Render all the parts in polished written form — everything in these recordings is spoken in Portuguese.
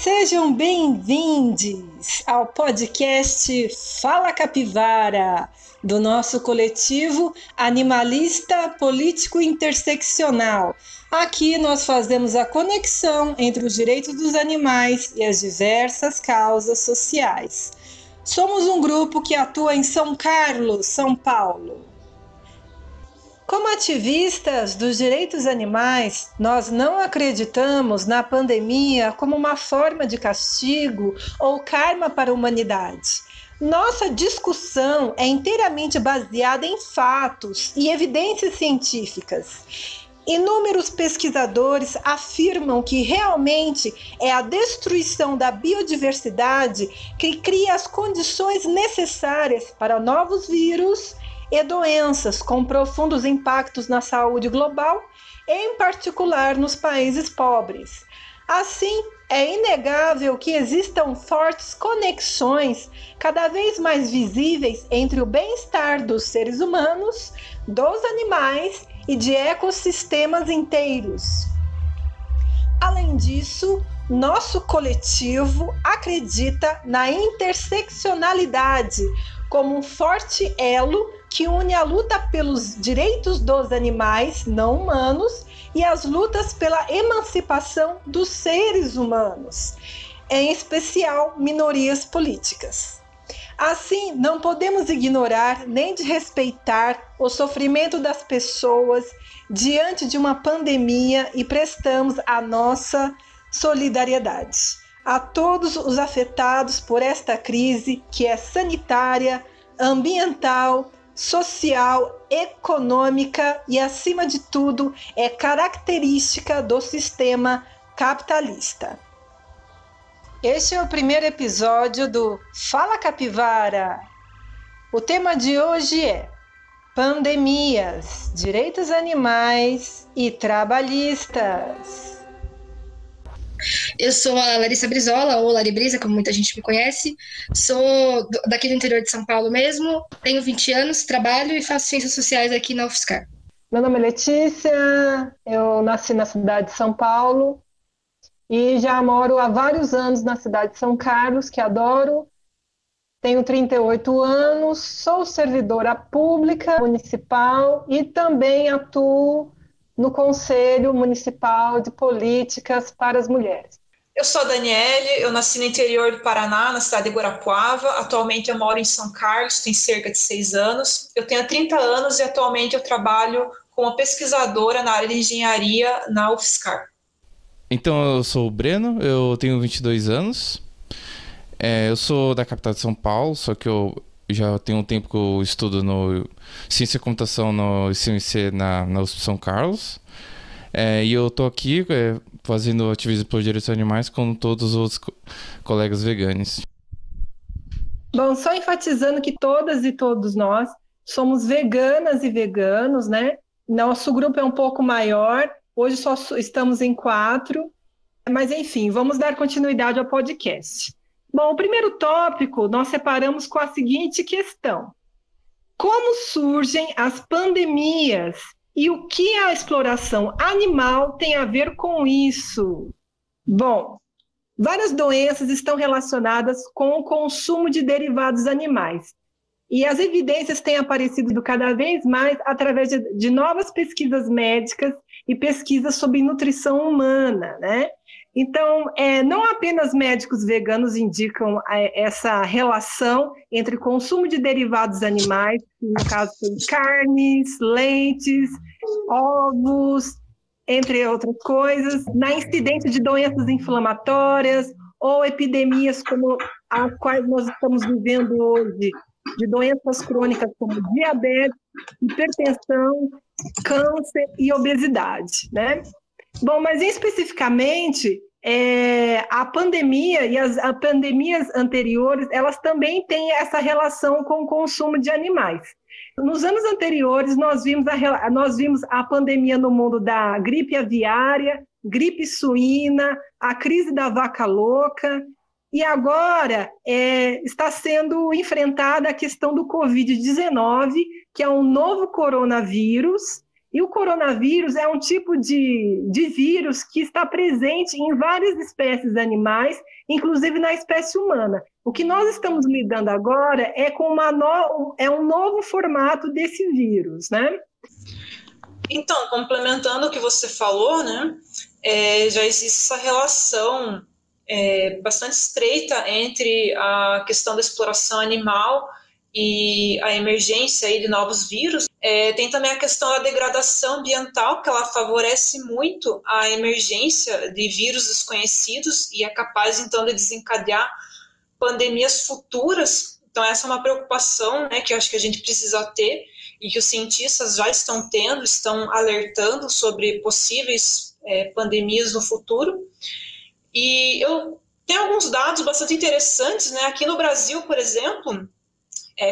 Sejam bem-vindos ao podcast Fala Capivara, do nosso coletivo Animalista Político Interseccional. Aqui nós fazemos a conexão entre os direitos dos animais e as diversas causas sociais. Somos um grupo que atua em São Carlos, São Paulo. Como ativistas dos direitos animais, nós não acreditamos na pandemia como uma forma de castigo ou karma para a humanidade. Nossa discussão é inteiramente baseada em fatos e evidências científicas. Inúmeros pesquisadores afirmam que realmente é a destruição da biodiversidade que cria as condições necessárias para novos vírus e doenças com profundos impactos na saúde global, em particular nos países pobres. Assim, é inegável que existam fortes conexões cada vez mais visíveis entre o bem-estar dos seres humanos, dos animais e de ecossistemas inteiros. Além disso, nosso coletivo acredita na interseccionalidade como um forte elo que une a luta pelos direitos dos animais não humanos e as lutas pela emancipação dos seres humanos, em especial minorias políticas. Assim, não podemos ignorar nem desrespeitar o sofrimento das pessoas diante de uma pandemia e prestamos a nossa solidariedade a todos os afetados por esta crise que é sanitária, ambiental, social, econômica e, acima de tudo, é característica do sistema capitalista. Este é o primeiro episódio do Fala Capivara. O tema de hoje é pandemias, direitos animais e trabalhistas. Eu sou a Larissa Brizola, ou Lari Brisa, como muita gente me conhece. Sou daqui do interior de São Paulo mesmo, tenho 20 anos, trabalho e faço ciências sociais aqui na UFSCar. Meu nome é Letícia, eu nasci na cidade de São Paulo e já moro há vários anos na cidade de São Carlos, que adoro. Tenho 38 anos, sou servidora pública municipal e também atuo no Conselho Municipal de Políticas para as Mulheres. Eu sou a Daniele, eu nasci no interior do Paraná, na cidade de Guarapuava. Atualmente eu moro em São Carlos, tenho cerca de 6 anos. Eu tenho 30 anos e atualmente eu trabalho como pesquisadora na área de engenharia na UFSCar. Então, eu sou o Breno, eu tenho 22 anos. Eu sou da capital de São Paulo, só que eu já tenho um tempo que eu estudo no Ciência e Computação no ICMC na USP São Carlos. E eu tô aqui fazendo ativismo por direitos animais com todos os outros colegas veganos. Bom, só enfatizando que todas e todos nós somos veganas e veganos, né? Nosso grupo é um pouco maior, hoje só estamos em 4, mas enfim, vamos dar continuidade ao podcast. Bom, o primeiro tópico nós separamos com a seguinte questão: como surgem as pandemias e o que a exploração animal tem a ver com isso? Bom, várias doenças estão relacionadas com o consumo de derivados animais. E as evidências têm aparecido cada vez mais através de novas pesquisas médicas e pesquisas sobre nutrição humana, né? Então, não apenas médicos veganos indicam essa relação entre consumo de derivados animais, no caso de carnes, leites, ovos, entre outras coisas, na incidência de doenças inflamatórias ou epidemias como as quais nós estamos vivendo hoje, de doenças crônicas como diabetes, hipertensão, câncer e obesidade, né? Bom, mas especificamente, a pandemia e as pandemias anteriores, elas também têm essa relação com o consumo de animais. Nos anos anteriores, nós vimos a pandemia no mundo da gripe aviária, gripe suína, a crise da vaca louca, e agora está sendo enfrentada a questão do Covid-19, que é um novo coronavírus, E o coronavírus é um tipo de vírus que está presente em várias espécies animais, inclusive na espécie humana. O que nós estamos lidando agora é com um novo formato desse vírus, né? Então, complementando o que você falou, né, já existe essa relação bastante estreita entre a questão da exploração animal e a emergência aí de novos vírus. Tem também a questão da degradação ambiental, que ela favorece muito a emergência de vírus desconhecidos e é capaz, então, de desencadear pandemias futuras. Então, essa é uma preocupação, né, que eu acho que a gente precisa ter e que os cientistas já estão tendo, estão alertando sobre possíveis pandemias no futuro. E eu tenho alguns dados bastante interessantes, né? Aqui no Brasil, por exemplo,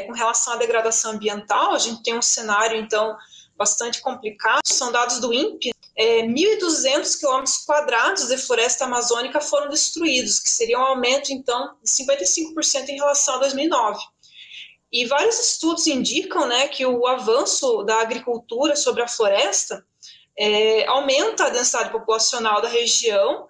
com relação à degradação ambiental, a gente tem um cenário, então, bastante complicado. São dados do INPE, 1.200 km² de floresta amazônica foram destruídos, que seria um aumento, então, de 55% em relação a 2009. E vários estudos indicam, né, que o avanço da agricultura sobre a floresta aumenta a densidade populacional da região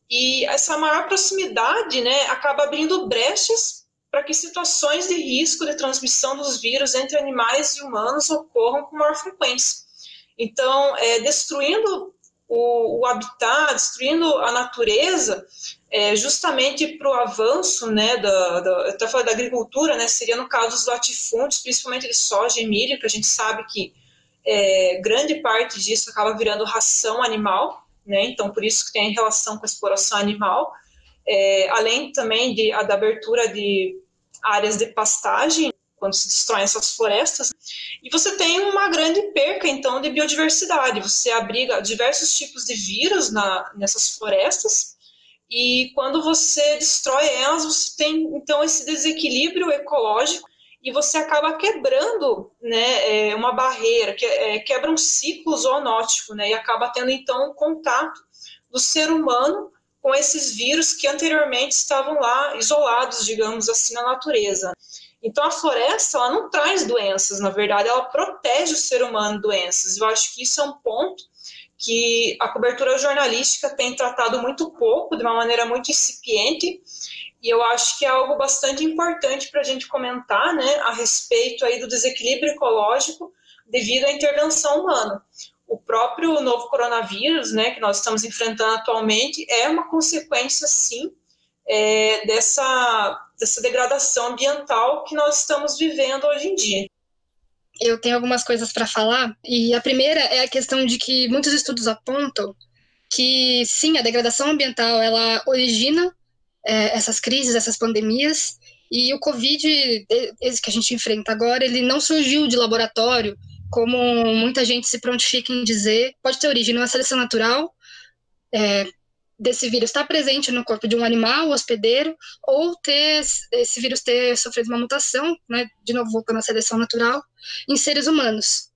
e essa maior proximidade, né, acaba abrindo brechas para que situações de risco de transmissão dos vírus entre animais e humanos ocorram com maior frequência. Então, destruindo o habitat, destruindo a natureza, justamente para o avanço, né, eu até falei da agricultura, né, seria no caso dos latifúndios, principalmente de soja e milho, que a gente sabe que grande parte disso acaba virando ração animal, né, então por isso que tem relação com a exploração animal, além também da abertura de áreas de pastagem, quando se destroem essas florestas, e você tem uma grande perca, então, de biodiversidade. Você abriga diversos tipos de vírus nessas florestas, e quando você destrói elas, você tem, então, esse desequilíbrio ecológico, e você acaba quebrando, né, uma barreira, quebra um ciclo zoonótico, né, e acaba tendo, então, um contato do ser humano com esses vírus que anteriormente estavam lá isolados, digamos assim, na natureza. Então, a floresta, ela não traz doenças, na verdade, ela protege o ser humano de doenças. Eu acho que isso é um ponto que a cobertura jornalística tem tratado muito pouco, de uma maneira muito incipiente, e eu acho que é algo bastante importante para a gente comentar, né, a respeito aí do desequilíbrio ecológico devido à intervenção humana. O próprio novo coronavírus, né, que nós estamos enfrentando atualmente, é uma consequência, sim, dessa degradação ambiental que nós estamos vivendo hoje em dia. Eu tenho algumas coisas para falar, e a primeira é a questão de que muitos estudos apontam que, sim, a degradação ambiental, ela origina essas crises, essas pandemias, e o Covid, esse que a gente enfrenta agora, ele não surgiu de laboratório, como muita gente se prontifica em dizer. Pode ter origem numa seleção natural, desse vírus estar presente no corpo de um animal hospedeiro, ou esse vírus ter sofrido uma mutação, né, de novo voltando à seleção natural, em seres humanos.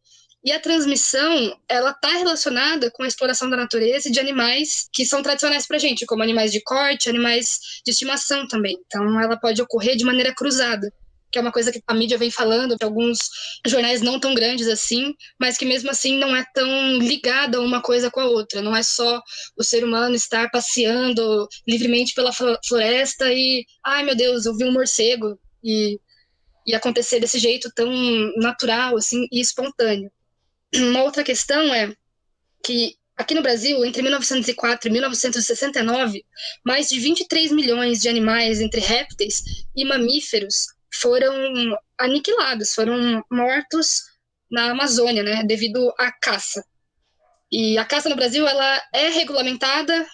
E a transmissão, ela está relacionada com a exploração da natureza e de animais que são tradicionais para a gente, como animais de corte, animais de estimação também. Então, ela pode ocorrer de maneira cruzada, que é uma coisa que a mídia vem falando, que alguns jornais não tão grandes assim, mas que mesmo assim não é tão ligada uma coisa com a outra. Não é só o ser humano estar passeando livremente pela floresta e, ai meu Deus, eu vi um morcego, e acontecer desse jeito tão natural assim, e espontâneo. Uma outra questão é que aqui no Brasil, entre 1904 e 1969, mais de 23 milhões de animais, entre répteis e mamíferos, foram aniquilados, foram mortos na Amazônia, né, devido à caça. E a caça no Brasil, ela é regulamentada,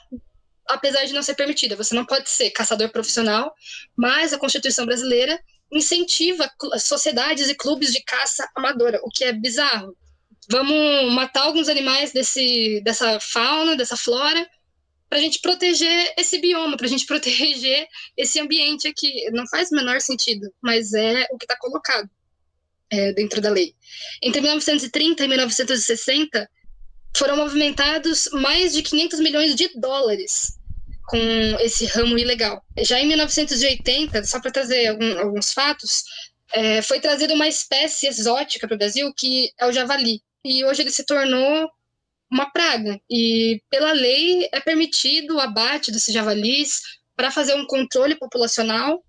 apesar de não ser permitida. Você não pode ser caçador profissional, mas a Constituição brasileira incentiva sociedades e clubes de caça amadora, o que é bizarro. Vamos matar alguns animais dessa fauna, dessa flora, para a gente proteger esse bioma, para a gente proteger esse ambiente aqui. Não faz o menor sentido, mas é o que está colocado dentro da lei. Entre 1930 e 1960, foram movimentados mais de 500 milhões de dólares com esse ramo ilegal. Já em 1980, só para trazer alguns fatos, foi trazida uma espécie exótica para o Brasil, que é o javali. e hoje ele se tornou uma praga. E pela lei é permitido o abate desses javalis para fazer um controle populacional,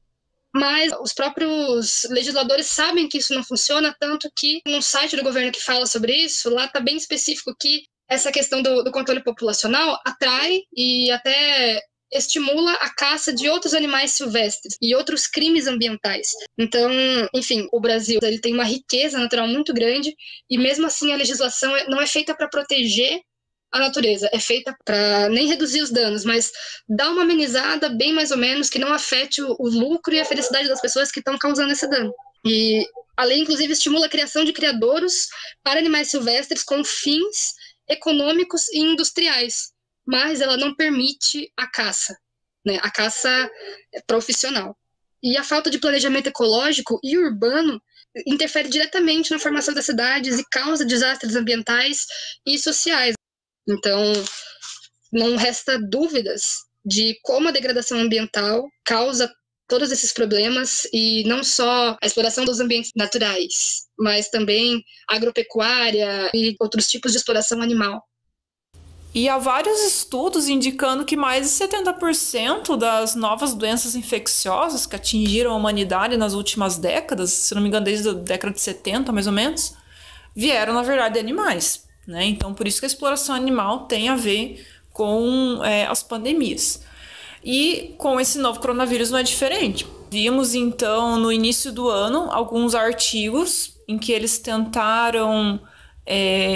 mas os próprios legisladores sabem que isso não funciona, tanto que no site do governo que fala sobre isso, lá está bem específico que essa questão do controle populacional atrai e até estimula a caça de outros animais silvestres e outros crimes ambientais. Então, enfim, o Brasil ele tem uma riqueza natural muito grande e mesmo assim a legislação não é feita para proteger a natureza, é feita para nem reduzir os danos, mas dar uma amenizada bem mais ou menos que não afete o lucro e a felicidade das pessoas que estão causando esse dano. E a lei, inclusive, estimula a criação de criadouros para animais silvestres com fins econômicos e industriais, mas ela não permite a caça, né? A caça profissional. E a falta de planejamento ecológico e urbano interfere diretamente na formação das cidades e causa desastres ambientais e sociais. Então, não resta dúvidas de como a degradação ambiental causa todos esses problemas, e não só a exploração dos ambientes naturais, mas também agropecuária e outros tipos de exploração animal. E há vários estudos indicando que mais de 70% das novas doenças infecciosas que atingiram a humanidade nas últimas décadas, se não me engano desde a década de 70 mais ou menos, vieram na verdade de animais, né? Então por isso que a exploração animal tem a ver com as pandemias. E com esse novo coronavírus não é diferente. Vimos então no início do ano alguns artigos em que eles tentaram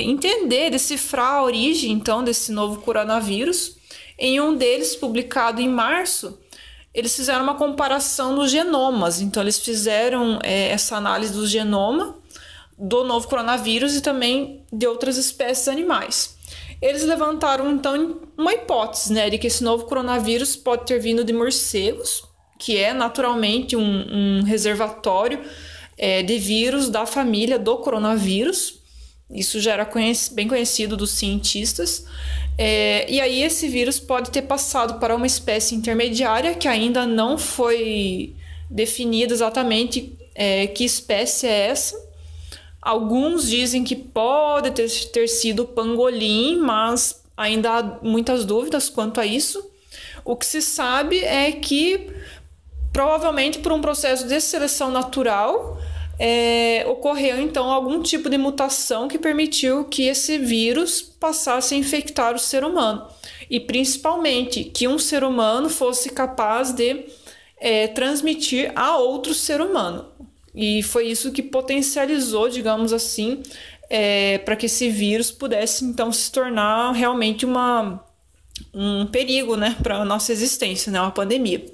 entender, decifrar a origem então desse novo coronavírus. Em um deles, publicado em março, eles fizeram uma comparação dos genomas. Então eles fizeram essa análise do genoma do novo coronavírus e também de outras espécies animais. Eles levantaram então uma hipótese, né, de que esse novo coronavírus pode ter vindo de morcegos, que é naturalmente um reservatório de vírus da família do coronavírus. Isso já era bem conhecido dos cientistas. E aí esse vírus pode ter passado para uma espécie intermediária que ainda não foi definida exatamente que espécie é essa. Alguns dizem que pode ter sido o pangolim, mas ainda há muitas dúvidas quanto a isso. O que se sabe é que, provavelmente por um processo de seleção natural, ocorreu então algum tipo de mutação que permitiu que esse vírus passasse a infectar o ser humano. E principalmente que um ser humano fosse capaz de transmitir a outro ser humano. E foi isso que potencializou, digamos assim, para que esse vírus pudesse então se tornar realmente um perigo, né, para a nossa existência, né, uma pandemia.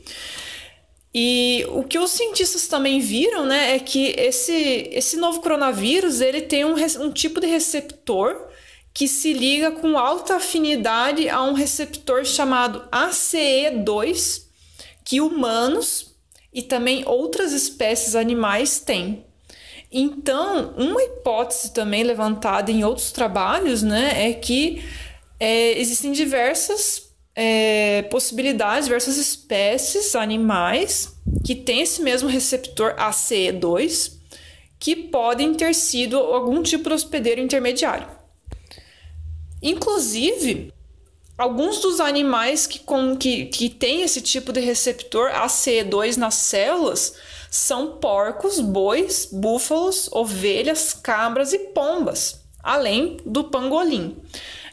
E o que os cientistas também viram, né, é que esse novo coronavírus ele tem um tipo de receptor que se liga com alta afinidade a um receptor chamado ACE2, que humanos e também outras espécies animais têm. Então, uma hipótese também levantada em outros trabalhos, né, é que existem diversas possibilidades, diversas espécies animais que têm esse mesmo receptor ACE2 que podem ter sido algum tipo de hospedeiro intermediário. Inclusive, alguns dos animais que têm esse tipo de receptor ACE2 nas células são porcos, bois, búfalos, ovelhas, cabras e pombas, além do pangolim.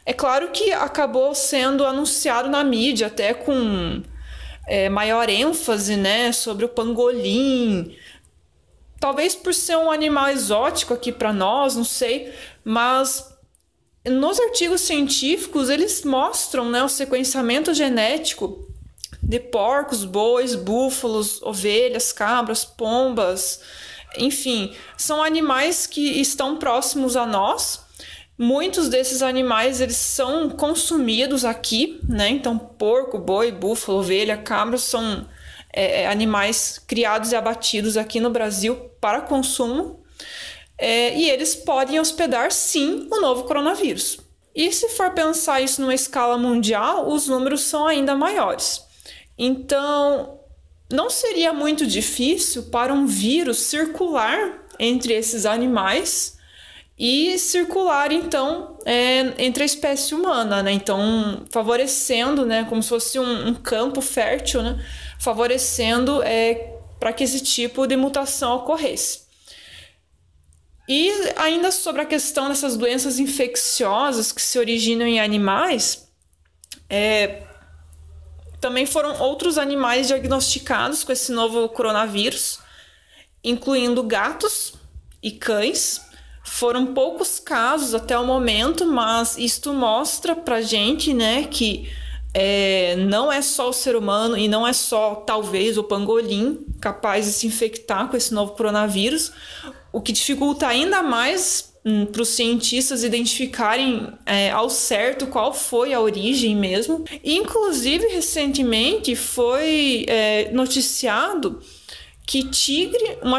É claro que acabou sendo anunciado na mídia até com maior ênfase, né, sobre o pangolim, talvez por ser um animal exótico aqui para nós, não sei, mas nos artigos científicos eles mostram, né, o sequenciamento genético de porcos, bois, búfalos, ovelhas, cabras, pombas, enfim, são animais que estão próximos a nós. Muitos desses animais eles são consumidos aqui, né? Então porco, boi, búfalo, ovelha, cabra são animais criados e abatidos aqui no Brasil para consumo. E eles podem hospedar, sim, o novo coronavírus. E se for pensar isso numa escala mundial, os números são ainda maiores. Então, não seria muito difícil para um vírus circular entre esses animais e circular, então, entre a espécie humana, né? Então, favorecendo, né, como se fosse um campo fértil, né, favorecendo para que esse tipo de mutação ocorresse. E ainda sobre a questão dessas doenças infecciosas que se originam em animais, também foram outros animais diagnosticados com esse novo coronavírus, incluindo gatos e cães. Foram poucos casos até o momento, mas isto mostra pra gente, né, que não é só o ser humano e não é só, talvez, o pangolim capaz de se infectar com esse novo coronavírus, o que dificulta ainda mais para os cientistas identificarem ao certo qual foi a origem mesmo. E, inclusive, recentemente foi noticiado que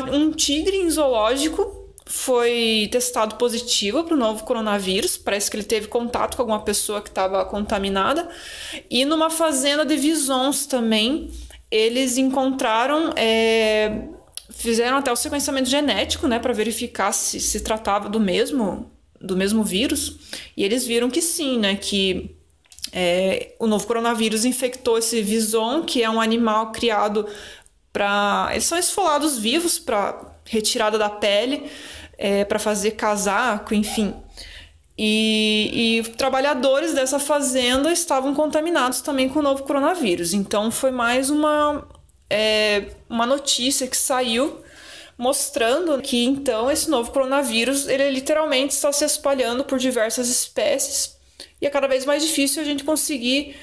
um tigre em zoológico foi testado positivo para o novo coronavírus. Parece que ele teve contato com alguma pessoa que estava contaminada. E numa fazenda de visons também, eles encontraram... fizeram até o sequenciamento genético, né, para verificar se tratava do mesmo vírus. E eles viram que sim, né, que o novo coronavírus infectou esse vison, que é um animal criado para... Eles são esfolados vivos para retirada da pele, para fazer casaco, enfim. E trabalhadores dessa fazenda estavam contaminados também com o novo coronavírus. Então foi mais uma notícia que saiu mostrando que então esse novo coronavírus ele literalmente está se espalhando por diversas espécies e é cada vez mais difícil a gente conseguir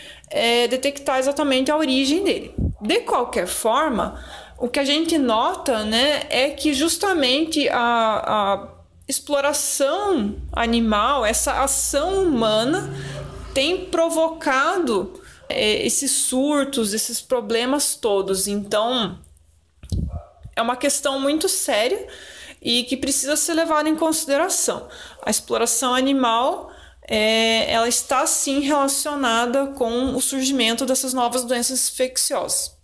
detectar exatamente a origem dele. De qualquer forma, o que a gente nota, né, é que justamente a exploração animal, essa ação humana tem provocado esses surtos, esses problemas todos. Então, é uma questão muito séria e que precisa ser levada em consideração. A exploração animal, ela está sim relacionada com o surgimento dessas novas doenças infecciosas.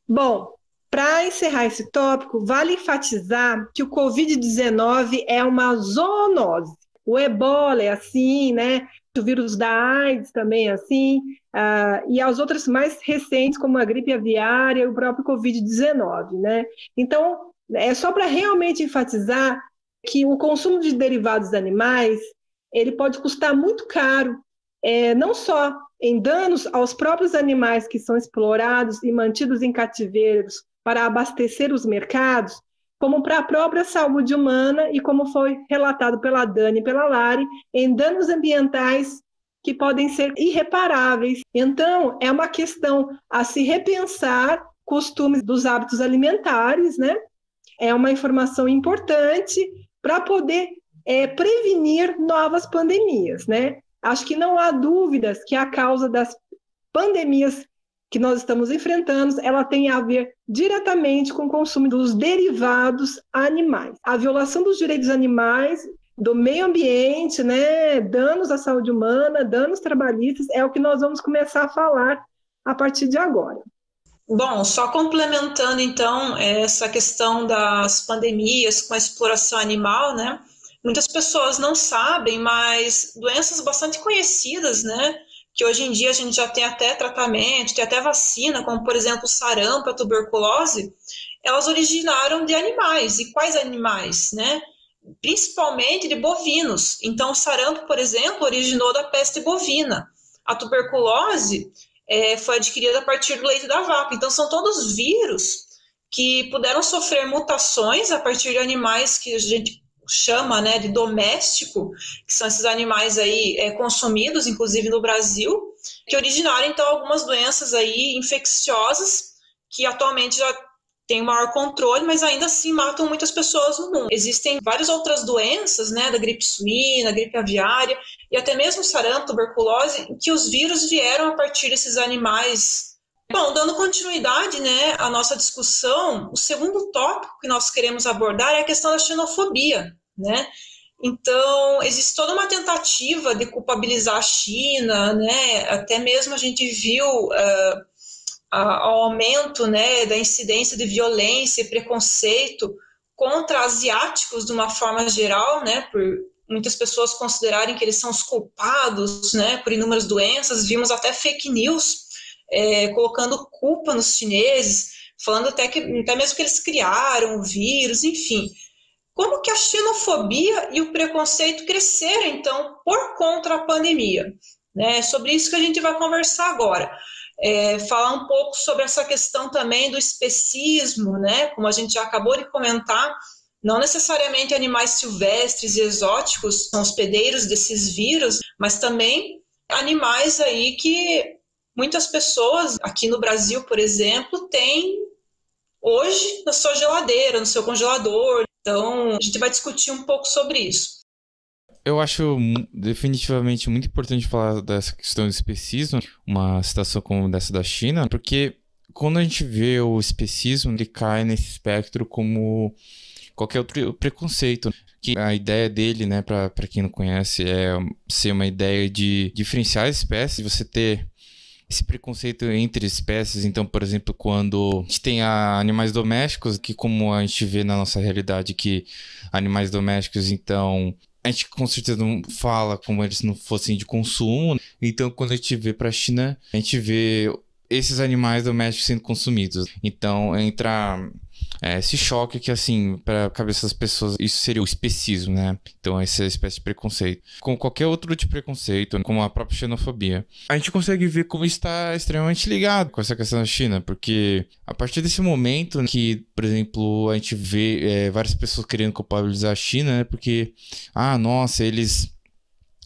Bom, para encerrar esse tópico, vale enfatizar que o Covid-19 é uma zoonose. O ebola é assim, né? O vírus da AIDS também é assim, e as outras mais recentes, como a gripe aviária e o próprio Covid-19, né? Então, é só para realmente enfatizar que o consumo de derivados animais, ele pode custar muito caro, não só em danos aos próprios animais que são explorados e mantidos em cativeiros para abastecer os mercados, como para a própria saúde humana e como foi relatado pela Dani e pela Lari, em danos ambientais que podem ser irreparáveis. Então, é uma questão a se repensar costumes dos hábitos alimentares, né? É uma informação importante para poder prevenir novas pandemias, né? Acho que não há dúvidas que a causa das pandemias que nós estamos enfrentando, ela tem a ver diretamente com o consumo dos derivados animais. A violação dos direitos animais, do meio ambiente, né, danos à saúde humana, danos trabalhistas, é o que nós vamos começar a falar a partir de agora. Bom, só complementando então essa questão das pandemias com a exploração animal, né? Muitas pessoas não sabem, mas doenças bastante conhecidas, né? Que hoje em dia a gente já tem até tratamento, tem até vacina, como por exemplo o sarampo, a tuberculose, elas originaram de animais. E quais animais, né? Principalmente de bovinos. Então o sarampo, por exemplo, originou da peste bovina. A tuberculose foi adquirida a partir do leite da vaca. Então são todos vírus que puderam sofrer mutações a partir de animais que a gente chama, né, de doméstico, que são esses animais aí consumidos, inclusive no Brasil, que originaram então algumas doenças aí infecciosas que atualmente já tem maior controle, mas ainda assim matam muitas pessoas no mundo. Existem várias outras doenças, né, da gripe suína, gripe aviária e até mesmo sarampo, tuberculose, que os vírus vieram a partir desses animais. Bom, dando continuidade, né, à nossa discussão, o segundo tópico que nós queremos abordar é a questão da xenofobia, né? Então, existe toda uma tentativa de culpabilizar a China, né? Até mesmo a gente viu o aumento, né, da incidência de violência e preconceito contra asiáticos de uma forma geral, né, por muitas pessoas considerarem que eles são os culpados, né, por inúmeras doenças. Vimos até fake news colocando culpa nos chineses, falando até mesmo que eles criaram o vírus, enfim. Como que a xenofobia e o preconceito cresceram, então, por conta da pandemia? Né? É sobre isso que a gente vai conversar agora. Falar um pouco sobre essa questão também do especismo, né? Como a gente já acabou de comentar, não necessariamente animais silvestres e exóticos são hospedeiros desses vírus, mas também animais aí que muitas pessoas, aqui no Brasil, por exemplo, têm hoje na sua geladeira, no seu congelador. Então, a gente vai discutir um pouco sobre isso. Eu acho definitivamente muito importante falar dessa questão do especismo, uma situação como dessa da China, porque quando a gente vê o especismo, ele cai nesse espectro como qualquer outro preconceito. Que a ideia dele, né, para quem não conhece, é ser uma ideia de diferenciar espécies, você ter esse preconceito entre espécies. Então, por exemplo, quando a gente tem animais domésticos, que como a gente vê na nossa realidade, que animais domésticos, então, a gente com certeza não fala como eles não fossem de consumo. Então, quando a gente vê para a China, a gente vê esses animais domésticos sendo consumidos. Então, entra esse choque que, assim, para a cabeça das pessoas, isso seria o especismo, né? Então, essa espécie de preconceito. Como qualquer outro de preconceito, como a própria xenofobia. A gente consegue ver como está extremamente ligado com essa questão da China, porque a partir desse momento que, por exemplo, a gente vê várias pessoas querendo culpabilizar a China, né? Porque, nossa, eles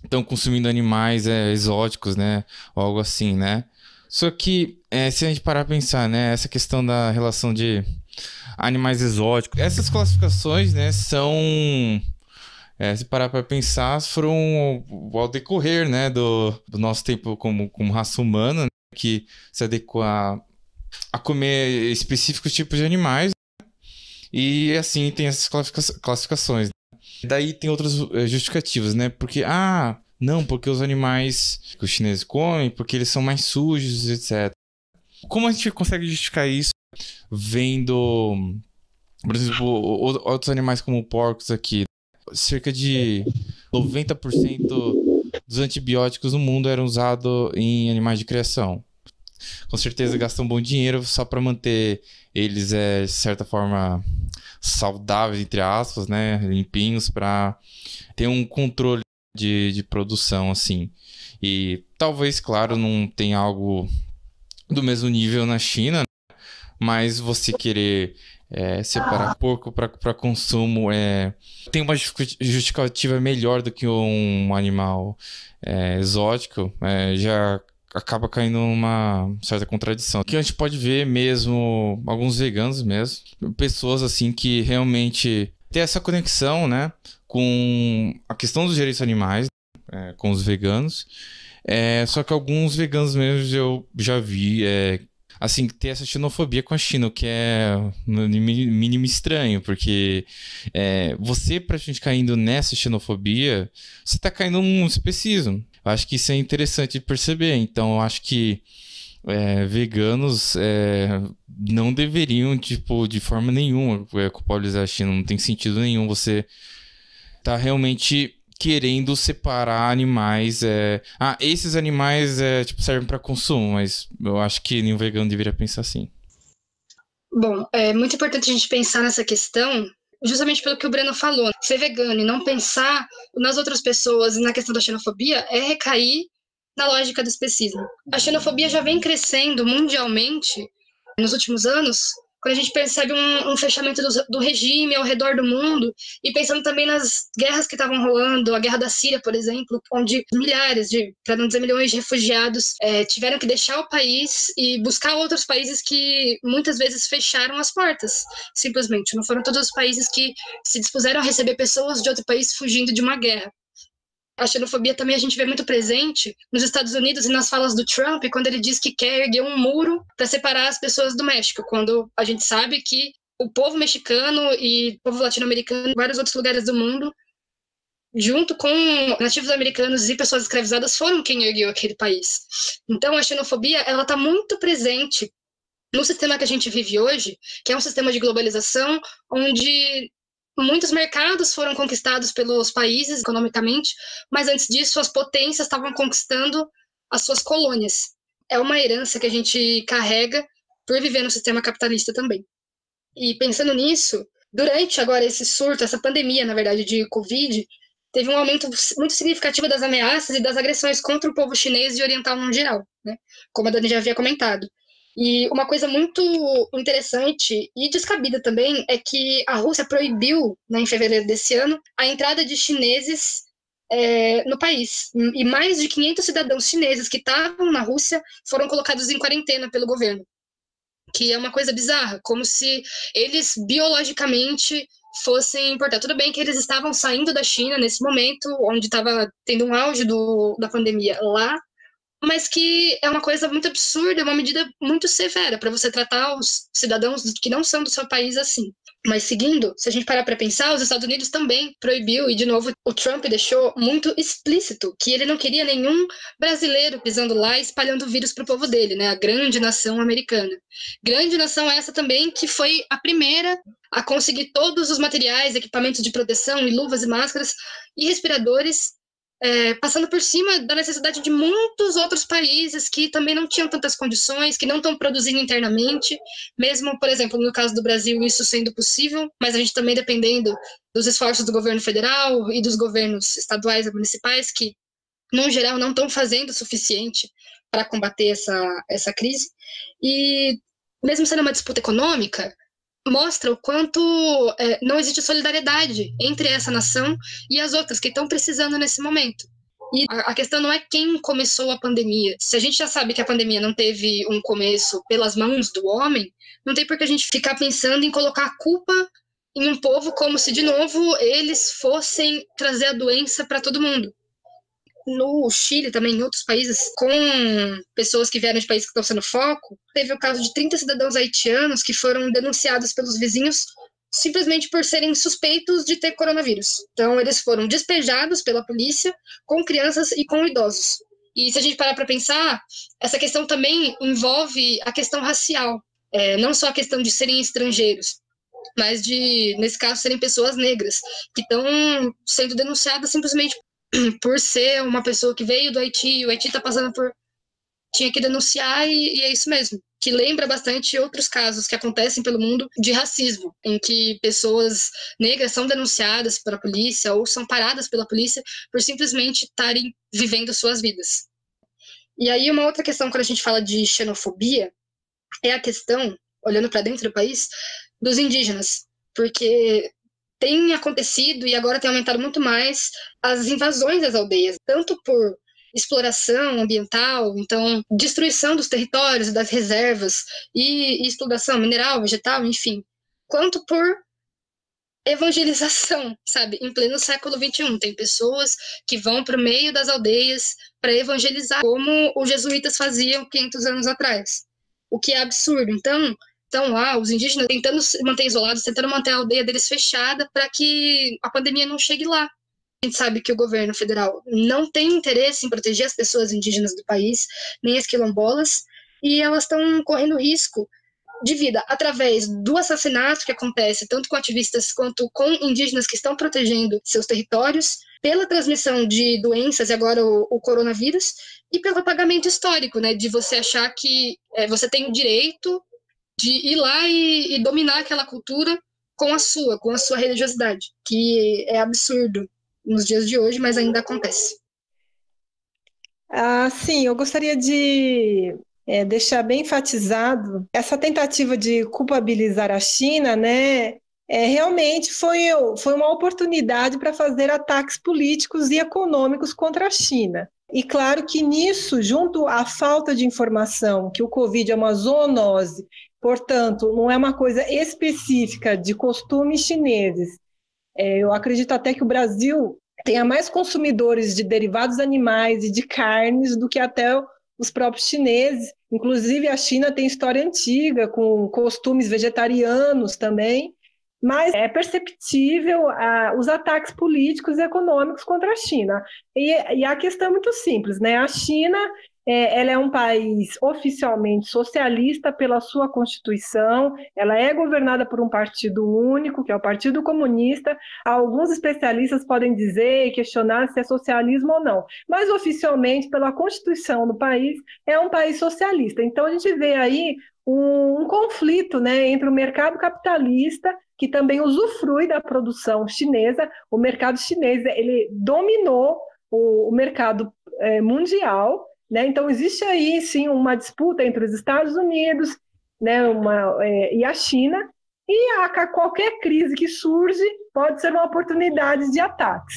estão consumindo animais exóticos, né? Ou algo assim, né? Só que, se a gente parar a pensar, né? Essa questão da relação de animais exóticos, essas classificações, né, são, se parar para pensar, foram ao decorrer, né, do nosso tempo como raça humana, né, que se adequa a comer específicos tipos de animais, e assim tem essas classificações. Daí tem outras justificativas, né, porque, não, porque os animais que os chineses comem, porque eles são mais sujos, etc. Como a gente consegue justificar isso vendo, por exemplo, outros animais como porcos aqui? Cerca de 90% dos antibióticos no mundo eram usados em animais de criação. Com certeza gastam um bom dinheiro só para manter eles, de certa forma, saudáveis, entre aspas, né? Limpinhos, para ter um controle de produção, assim. E talvez, claro, não tenha algo do mesmo nível na China, mas você querer separar porco para consumo tem uma justificativa melhor do que um animal exótico, já acaba caindo numa certa contradição. Que a gente pode ver mesmo alguns veganos mesmo, pessoas assim que realmente têm essa conexão, né, com a questão dos direitos animais, com os veganos. Só que alguns veganos mesmo eu já vi assim, ter essa xenofobia com a China, o que é no mínimo estranho, porque você praticamente caindo nessa xenofobia, você está caindo num especismo. Eu acho que isso é interessante de perceber. Então, eu acho que veganos não deveriam, tipo, de forma nenhuma, culpabilizar a China. Não tem sentido nenhum você tá realmente querendo separar animais. Esses animais tipo, servem para consumo, mas eu acho que nenhum vegano deveria pensar assim. Bom, é muito importante a gente pensar nessa questão, justamente pelo que o Breno falou. Ser vegano e não pensar nas outras pessoas e na questão da xenofobia é recair na lógica do especismo. A xenofobia já vem crescendo mundialmente nos últimos anos, quando a gente percebe um fechamento do regime ao redor do mundo, e pensando também nas guerras que estavam rolando, a guerra da Síria, por exemplo, onde milhares, para não dizer milhões de refugiados tiveram que deixar o país e buscar outros países que muitas vezes fecharam as portas, simplesmente. Não foram todos os países que se dispuseram a receber pessoas de outro país fugindo de uma guerra. A xenofobia também a gente vê muito presente nos Estados Unidos e nas falas do Trump, quando ele diz que quer erguer um muro para separar as pessoas do México, quando a gente sabe que o povo mexicano e o povo latino-americano e vários outros lugares do mundo, junto com nativos americanos e pessoas escravizadas, foram quem ergueu aquele país. Então a xenofobia ela está muito presente no sistema que a gente vive hoje, que é um sistema de globalização, onde Muitos mercados foram conquistados pelos países economicamente, mas antes disso as potências estavam conquistando as suas colônias. É uma herança que a gente carrega por viver no sistema capitalista também. E pensando nisso, durante agora esse surto, essa pandemia, na verdade, de Covid, teve um aumento muito significativo das ameaças e das agressões contra o povo chinês e oriental no geral, né? Como a Dani já havia comentado. E uma coisa muito interessante e descabida também é que a Rússia proibiu, né, em fevereiro desse ano, a entrada de chineses no país. E mais de 500 cidadãos chineses que estavam na Rússia foram colocados em quarentena pelo governo, que é uma coisa bizarra, como se eles biologicamente fossem importar. Tudo bem que eles estavam saindo da China nesse momento, onde estava tendo um auge da pandemia lá, mas que é uma coisa muito absurda, é uma medida muito severa para você tratar os cidadãos que não são do seu país assim. Mas seguindo, se a gente parar para pensar, os Estados Unidos também proibiu, e de novo o Trump deixou muito explícito que ele não queria nenhum brasileiro pisando lá e espalhando vírus para o povo dele, né? A grande nação americana. Grande nação essa também que foi a primeira a conseguir todos os materiais, equipamentos de proteção e luvas e máscaras e respiradores, passando por cima da necessidade de muitos outros países que também não tinham tantas condições, que não estão produzindo internamente, mesmo, por exemplo, no caso do Brasil, isso sendo possível, mas a gente também dependendo dos esforços do governo federal e dos governos estaduais e municipais, que, no geral, não estão fazendo o suficiente para combater essa crise. E, mesmo sendo uma disputa econômica, mostra o quanto não existe solidariedade entre essa nação e as outras que estão precisando nesse momento. E a questão não é quem começou a pandemia. Se a gente já sabe que a pandemia não teve um começo pelas mãos do homem, não tem por que a gente ficar pensando em colocar a culpa em um povo como se, de novo, eles fossem trazer a doença para todo mundo. No Chile, também em outros países, com pessoas que vieram de países que estão sendo foco, teve o caso de 30 cidadãos haitianos que foram denunciados pelos vizinhos simplesmente por serem suspeitos de ter coronavírus. Então, eles foram despejados pela polícia com crianças e com idosos. E se a gente parar para pensar, essa questão também envolve a questão racial, não só a questão de serem estrangeiros, mas de, nesse caso, serem pessoas negras, que estão sendo denunciadas simplesmente por ser uma pessoa que veio do Haiti, o Haiti está passando por... Tinha que denunciar e é isso mesmo. Que lembra bastante outros casos que acontecem pelo mundo de racismo, em que pessoas negras são denunciadas pela polícia ou são paradas pela polícia por simplesmente estarem vivendo suas vidas. E aí uma outra questão quando a gente fala de xenofobia é a questão, olhando para dentro do país, dos indígenas. Porque tem acontecido e agora tem aumentado muito mais as invasões das aldeias, tanto por exploração ambiental, então destruição dos territórios, das reservas e exploração mineral, vegetal, enfim, quanto por evangelização, sabe? Em pleno século XXI, tem pessoas que vão para o meio das aldeias para evangelizar, como os jesuítas faziam 500 anos atrás, o que é absurdo. Então estão lá os indígenas tentando se manter isolados, tentando manter a aldeia deles fechada para que a pandemia não chegue lá. A gente sabe que o governo federal não tem interesse em proteger as pessoas indígenas do país, nem as quilombolas, e elas estão correndo risco de vida através do assassinato que acontece tanto com ativistas quanto com indígenas que estão protegendo seus territórios, pela transmissão de doenças, e agora o coronavírus, e pelo apagamento histórico, né, de você achar que você tem o direito de ir lá e dominar aquela cultura com a sua religiosidade, que é absurdo nos dias de hoje, mas ainda acontece. Sim, eu gostaria de deixar bem enfatizado essa tentativa de culpabilizar a China, né? Realmente foi uma oportunidade para fazer ataques políticos e econômicos contra a China. E claro que nisso, junto à falta de informação, que o Covid é uma zoonose, portanto, não é uma coisa específica de costumes chineses. Eu acredito até que o Brasil tenha mais consumidores de derivados animais e de carnes do que até os próprios chineses. Inclusive, a China tem história antiga, com costumes vegetarianos também. mas é perceptível os ataques políticos e econômicos contra a China. E a questão é muito simples, né? A China ela é um país oficialmente socialista pela sua Constituição, ela é governada por um partido único, que é o Partido Comunista. Alguns especialistas podem dizer e questionar se é socialismo ou não, mas oficialmente, pela Constituição do país, é um país socialista. Então a gente vê aí um conflito, né, entre o mercado capitalista, que também usufrui da produção chinesa. O mercado chinês ele dominou o mercado mundial, né? Então existe aí sim uma disputa entre os Estados Unidos, né, e a China, e qualquer crise que surge pode ser uma oportunidade de ataques.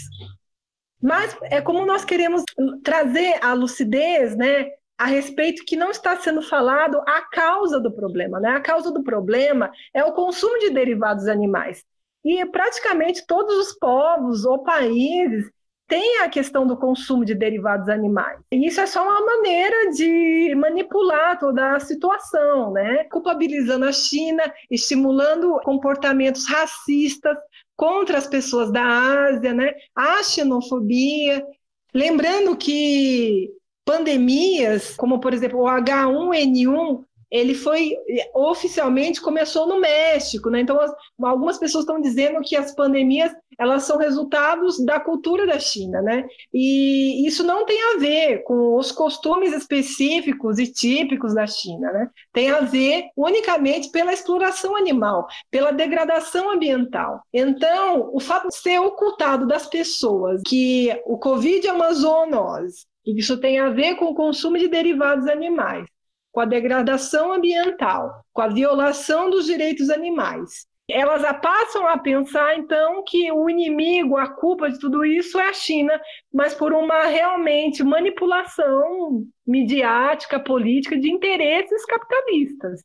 Mas é como nós queremos trazer a lucidez, né, a respeito que não está sendo falado a causa do problema, né? A causa do problema é o consumo de derivados animais. E praticamente todos os povos ou países têm a questão do consumo de derivados animais. E isso é só uma maneira de manipular toda a situação, né? Culpabilizando a China, estimulando comportamentos racistas contra as pessoas da Ásia, né? A xenofobia. Lembrando que pandemias, como por exemplo o H1N1, ele oficialmente começou no México, né? Então algumas pessoas estão dizendo que as pandemias elas são resultados da cultura da China, né? E isso não tem a ver com os costumes específicos e típicos da China, né? Tem a ver unicamente pela exploração animal, pela degradação ambiental. Então, o fato de ser ocultado das pessoas que o Covid é uma zoonose, e isso tem a ver com o consumo de derivados animais, com a degradação ambiental, com a violação dos direitos animais. Elas passam a pensar, então, que o inimigo, a culpa de tudo isso é a China, mas por uma realmente manipulação midiática, política, de interesses capitalistas.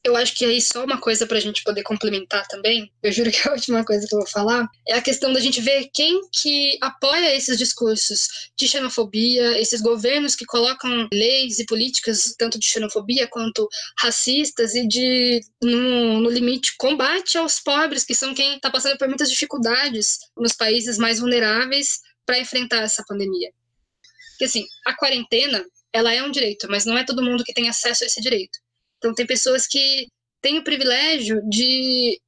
Eu acho que aí só uma coisa para a gente poder complementar também, eu juro que a última coisa que eu vou falar, é a questão da gente ver quem que apoia esses discursos de xenofobia, esses governos que colocam leis e políticas tanto de xenofobia quanto racistas e no limite, combate aos pobres, que são quem está passando por muitas dificuldades nos países mais vulneráveis para enfrentar essa pandemia. Porque assim, a quarentena, ela é um direito, mas não é todo mundo que tem acesso a esse direito. Então, tem pessoas que têm o privilégio de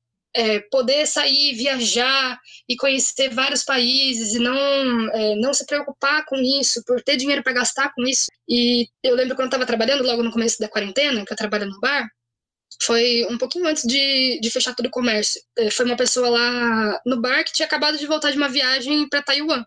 poder sair, viajar e conhecer vários países e não se preocupar com isso, por ter dinheiro para gastar com isso. E eu lembro quando eu estava trabalhando, logo no começo da quarentena, que eu trabalho no bar, foi um pouquinho antes de fechar todo o comércio. Foi uma pessoa lá no bar que tinha acabado de voltar de uma viagem para Taiwan.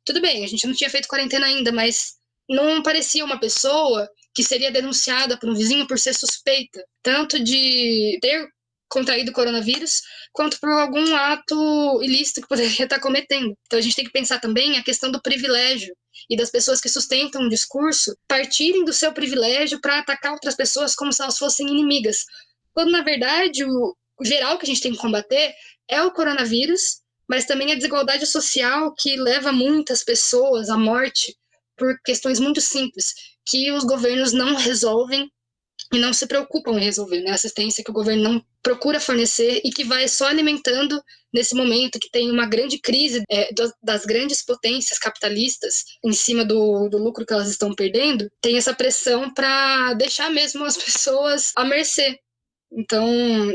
Tudo bem, a gente não tinha feito quarentena ainda, mas não parecia uma pessoa que seria denunciada por um vizinho por ser suspeita, tanto de ter contraído coronavírus, quanto por algum ato ilícito que poderia estar cometendo. Então a gente tem que pensar também a questão do privilégio e das pessoas que sustentam um discurso partirem do seu privilégio para atacar outras pessoas como se elas fossem inimigas. Quando, na verdade, o geral que a gente tem que combater é o coronavírus, mas também a desigualdade social que leva muitas pessoas à morte por questões muito simples, que os governos não resolvem e não se preocupam em resolver, né? Assistência que o governo não procura fornecer e que vai só alimentando nesse momento que tem uma grande crise das grandes potências capitalistas em cima do lucro que elas estão perdendo, tem essa pressão para deixar mesmo as pessoas à mercê. Então,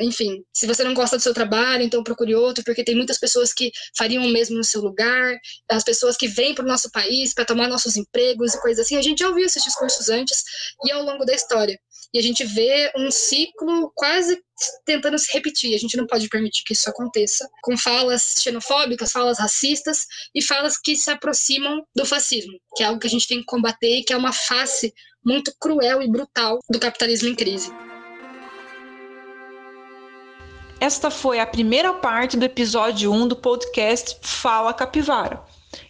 enfim, se você não gosta do seu trabalho, então procure outro, porque tem muitas pessoas que fariam o mesmo no seu lugar, as pessoas que vêm para o nosso país para tomar nossos empregos e coisas assim. A gente já ouviu esses discursos antes e ao longo da história. E a gente vê um ciclo quase tentando se repetir. A gente não pode permitir que isso aconteça, com falas xenofóbicas, falas racistas e falas que se aproximam do fascismo, que é algo que a gente tem que combater e que é uma face muito cruel e brutal do capitalismo em crise. Esta foi a primeira parte do episódio 1 do podcast Fala Capivara,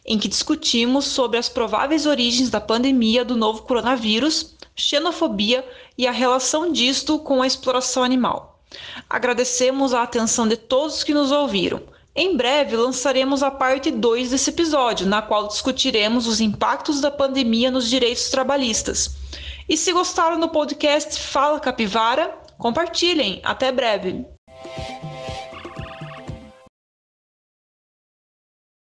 em que discutimos sobre as prováveis origens da pandemia do novo coronavírus, xenofobia e a relação disto com a exploração animal. Agradecemos a atenção de todos que nos ouviram. Em breve lançaremos a parte 2 desse episódio, na qual discutiremos os impactos da pandemia nos direitos trabalhistas. E se gostaram do podcast Fala Capivara, compartilhem. Até breve!